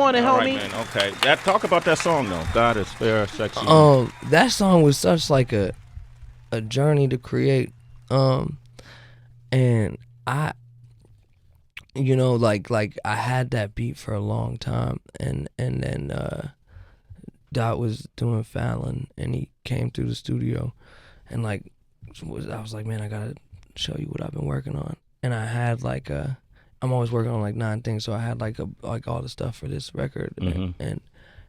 morning, All homie. right, man. Okay. Talk about that song though. God is fair, sexy. That song was such like a journey to create. And I, you know, like I had that beat for a long time, and then Dot was doing Fallon, and he came through the studio, and like I was like, man, I gotta show you what I've been working on, and I had like I'm always working on like 9 things, so I had like all the stuff for this record, and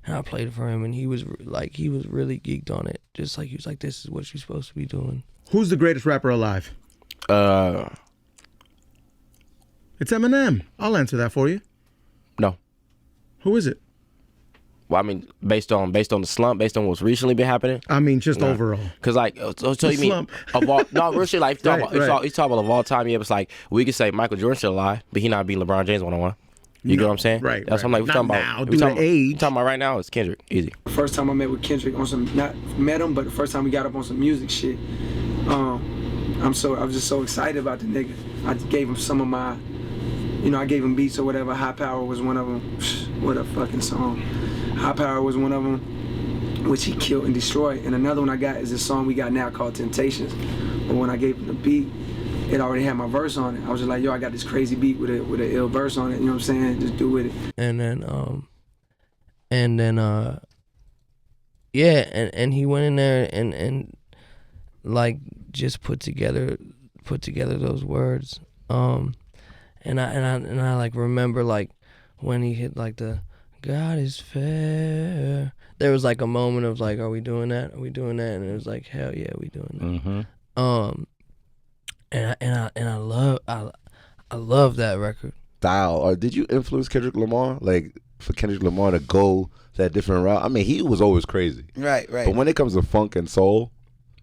I played it for him, and he was really geeked on it, just like he was like, this is what you're supposed to be doing. Who's the greatest rapper alive? It's Eminem. I'll answer that for you. No. Who is it? Well, I mean, based on the slump, based on what's recently been happening. I mean, just overall. Cause like, so you mean of all? No, recently, like, you talking about of all time. Yeah, it's like we could say Michael Jordan still alive, but he not beating LeBron James 1-on-1. You get what I'm saying? Right. That's what I'm like. We talking about. We talking about right now. It's Kendrick. Easy. First time I met with Kendrick on some, not met him, but the first time we got up on some music shit. I was just so excited about the nigga. I gave him some of my, I gave him beats or whatever. High Power was one of them. What a fucking song. High Power was one of them, which he killed and destroyed. And another one I got is this song we got now called Temptations. But when I gave him the beat, it already had my verse on it. I was just like, yo, I got this crazy beat with an ill verse on it. You know what I'm saying? Just do with it. And he went in there and like just put together those words. And I like remember like when he hit like the God is fair. There was like a moment of like, are we doing that? Are we doing that? And it was like, hell yeah, we doing that. And I love that record. Style, or did you influence Kendrick Lamar? Like for Kendrick Lamar to go that different route? I mean, he was always crazy. Right. But when it comes to funk and soul,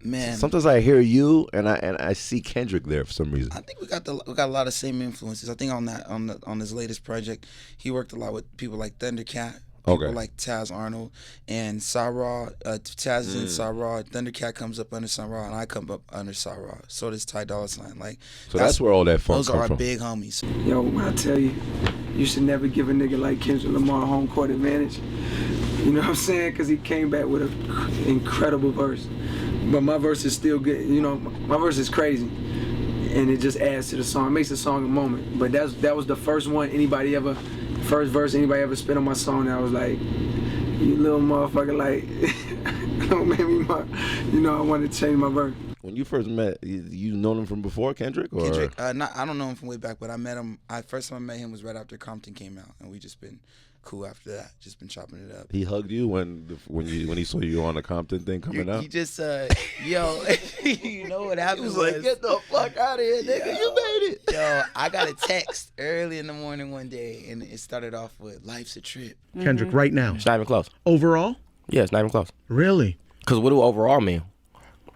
man, sometimes I hear you and I see Kendrick there for some reason. I think we got a lot of same influences. I think on his latest project, he worked a lot with people like Thundercat. People like Taz Arnold and Sa-Ra. Taz is in Sa-Ra. Thundercat comes up under Sa-Ra, and I come up under Sa-Ra. So does Ty Dolla $ign. Like, so that's where all that funk those comes are our from. big homies. Yo, when I tell you, you should never give a nigga like Kendrick Lamar home court advantage. You know what I'm saying? Because he came back with an incredible verse. But my verse is still good. My verse is crazy. And it just adds to the song. It makes the song a moment. But that was the first verse anybody ever spit on my song, and I was like, you little motherfucker, like, don't make me, I want to change my verse. When you first met, you known him from before Kendrick? Or? Kendrick, I don't know him from way back, but I met him, first time I met him was right after Compton came out, and we just been cool after that, just been chopping it up. He hugged you when he saw you on the Compton thing coming out? He just, yo, you know what happened? He was like, get the fuck out of here, nigga, you made it. Yo, I got a text early in the morning one day, and it started off with, life's a trip. Kendrick, right now. It's not even close. Overall? Yeah, it's not even close. Really? Because what do overall mean?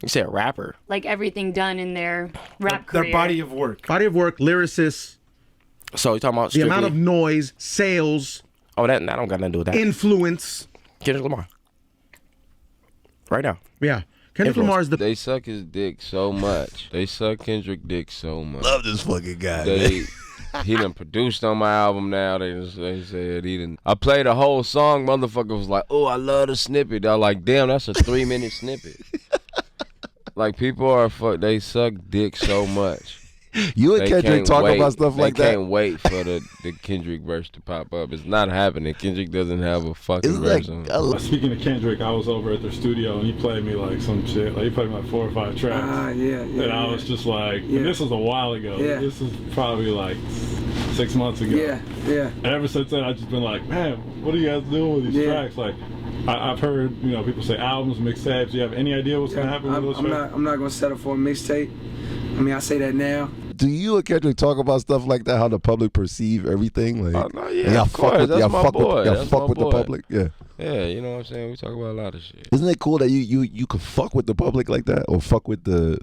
You said rapper. Like everything done in their rap career. Their body of work. Body of work, lyricists. So you're talking about the amount of noise, sales. Oh, that don't got nothing to do with that. Influence. Kendrick Lamar. Right now. Yeah. Kendrick Lamar is the... They suck his dick so much. They suck Kendrick dick so much. Love this fucking guy. He done produced on my album now. They said he done. I played a whole song. Motherfucker was like, oh, I love the snippet. They're like, damn, that's a 3-minute snippet. Like, people are they suck dick so much. You and Kendrick talk about stuff like that. They can't wait for the Kendrick verse to pop up. It's not happening. Kendrick doesn't have a fucking verse on. Speaking of Kendrick, I was over at their studio and he played me like some shit. Like he played me like 4 or 5 tracks. And I was just like, and this was a while ago. Yeah. This is probably like 6 months ago. Yeah. And ever since then, I've just been like, man, what are you guys doing with these tracks? Like, I've heard people say albums, mixtapes. Do you have any idea what's gonna happen with those tracks? I'm not gonna settle for a mixtape. I mean, I say that now. Do you and Kendrick talk about stuff like that? How the public perceive everything? Like, no, yeah, of course. That's my boy. Y'all fuck with the public? Yeah. Yeah, you know what I'm saying? We talk about a lot of shit. Isn't it cool that you could fuck with the public like that, or fuck with the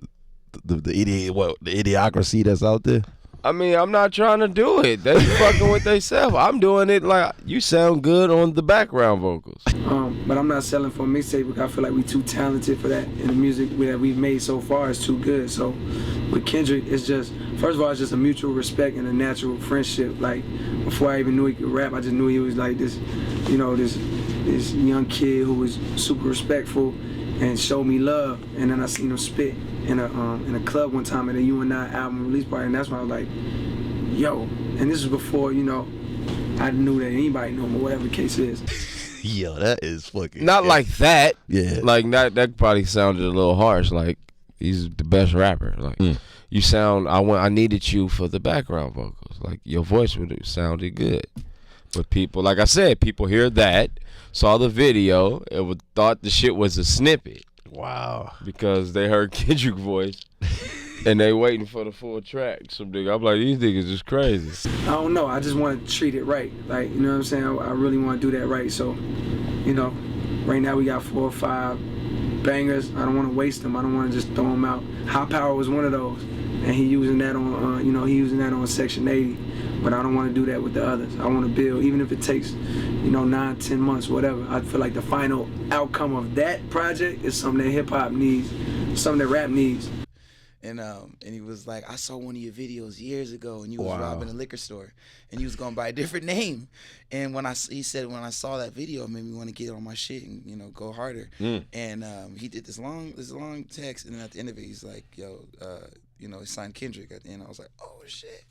idiocracy that's out there? I mean, I'm not trying to do it. They fucking with themselves. I'm doing it like you sound good on the background vocals. But I'm not selling for a mixtape because I feel like we too talented for that, and the music that we've made so far is too good. So with Kendrick, it's just First of all, it's just a mutual respect and a natural friendship. Like, before I even knew he could rap, I just knew he was like this, you know, this young kid who was super respectful and showed me love. And then I seen him spit in a club one time at a U&I album release party, and that's when I was like, yo. And this was before, you know, I knew that anybody knew him or whatever the case is. Yo, that is fucking. Not like that. Yeah. Like that probably sounded a little harsh. Like he's the best rapper. Like you sound. I needed you for the background vocals. Like your voice would have sounded good. But people, like I said, people hear that, saw the video, and thought the shit was a snippet. Wow. Because they heard Kendrick's voice. And they waiting for the full track. Some nigga, I'm like, these niggas is crazy. I don't know. I just want to treat it right. Like, you know what I'm saying? I really want to do that right. So, you know, right now we got 4 or 5 bangers. I don't want to waste them. I don't want to just throw them out. High Power was one of those, and he using that on, you know, he using that on Section 80. But I don't want to do that with the others. I want to build, even if it takes, you know, 9, 10 months, whatever. I feel like the final outcome of that project is something that hip hop needs, something that rap needs. And he was like, I saw one of your videos years ago, and you was robbing a liquor store, and you was going by a different name. And he said when I saw that video, it made me want to get on my shit and, you know, go harder. And he did this long text, and then at the end of it, he's like, yo, you know, he signed Kendrick at the end. I was like, oh shit.